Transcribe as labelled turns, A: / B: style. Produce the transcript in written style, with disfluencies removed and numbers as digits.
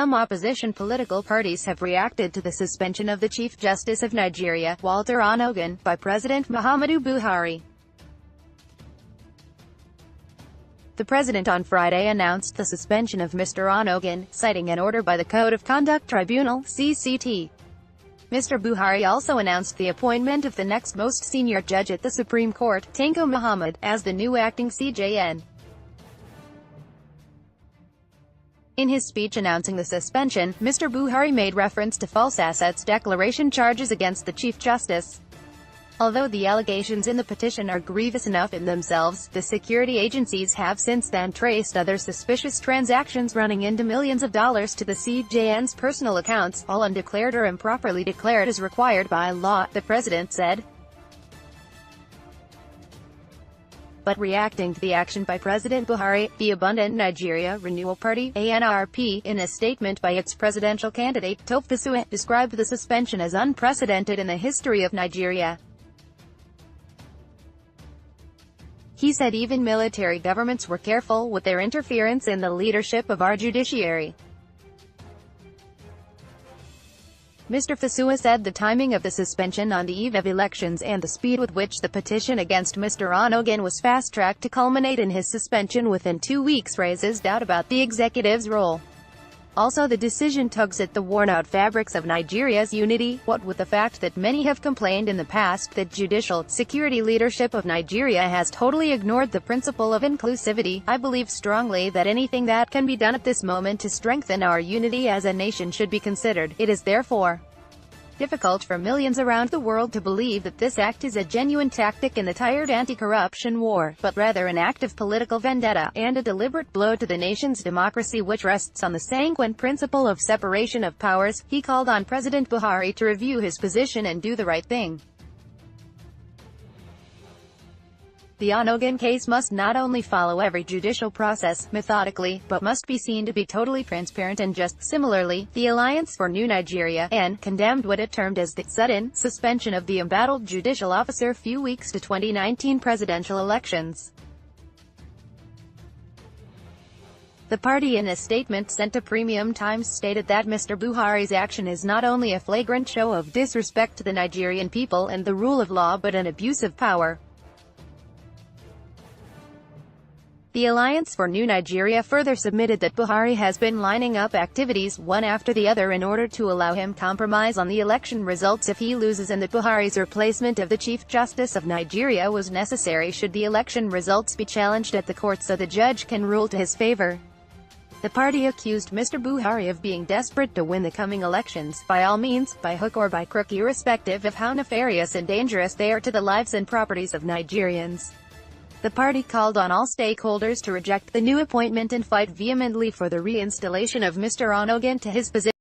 A: some opposition political parties have reacted to the suspension of the Chief Justice of Nigeria, Mr Onnoghen, by President Muhammadu Buhari. The president on Friday announced the suspension of Mr Onnoghen, citing an order by the Code of Conduct Tribunal (CCT). Mr Buhari also announced the appointment of the next most senior judge at the Supreme Court, Tanko Muhammad, as the new acting CJN. In his speech announcing the suspension, Mr Buhari made reference to false assets declaration charges against the Chief Justice. Although the allegations in the petition are grievous enough in themselves, the security agencies have since then traced other suspicious transactions running into millions of dollars to the CJN's personal accounts, all undeclared or improperly declared as required by law, the president said. But reacting to the action by President Buhari, the Abundant Nigeria Renewal Party (ANRP), in a statement by its presidential candidate, Fasuwa, described the suspension as unprecedented in the history of Nigeria. He said even military governments were careful with their interference in the leadership of our judiciary. Mr Fasuwa said the timing of the suspension on the eve of elections and the speed with which the petition against Mr Onnoghen was fast-tracked to culminate in his suspension within 2 weeks raises doubt about the executive's role. Also, the decision tugs at the worn-out fabrics of Nigeria's unity, what with the fact that many have complained in the past that judicial, security leadership of Nigeria has totally ignored the principle of inclusivity. I believe strongly that anything that can be done at this moment to strengthen our unity as a nation should be considered. It is therefore difficult for millions around the world to believe that this act is a genuine tactic in the tired anti-corruption war, but rather an act of political vendetta, and a deliberate blow to the nation's democracy which rests on the sanguine principle of separation of powers. He called on President Buhari to review his position and do the right thing. The Onnoghen case must not only follow every judicial process methodically, but must be seen to be totally transparent and just. Similarly, the Alliance for New Nigeria (AN) condemned what it termed as the sudden suspension of the embattled judicial officer few weeks to 2019 presidential elections. The party in a statement sent to Premium Times stated that Mr Buhari's action is not only a flagrant show of disrespect to the Nigerian people and the rule of law but an abuse of power. The Alliance for New Nigeria further submitted that Buhari has been lining up activities, one after the other, in order to allow him compromise on the election results if he loses, and that Buhari's replacement of the Chief Justice of Nigeria was necessary should the election results be challenged at the court so the judge can rule to his favor. The party accused Mr Buhari of being desperate to win the coming elections, by all means, by hook or by crook, irrespective of how nefarious and dangerous they are to the lives and properties of Nigerians. The party called on all stakeholders to reject the new appointment and fight vehemently for the reinstallation of Mr Onnoghen to his position.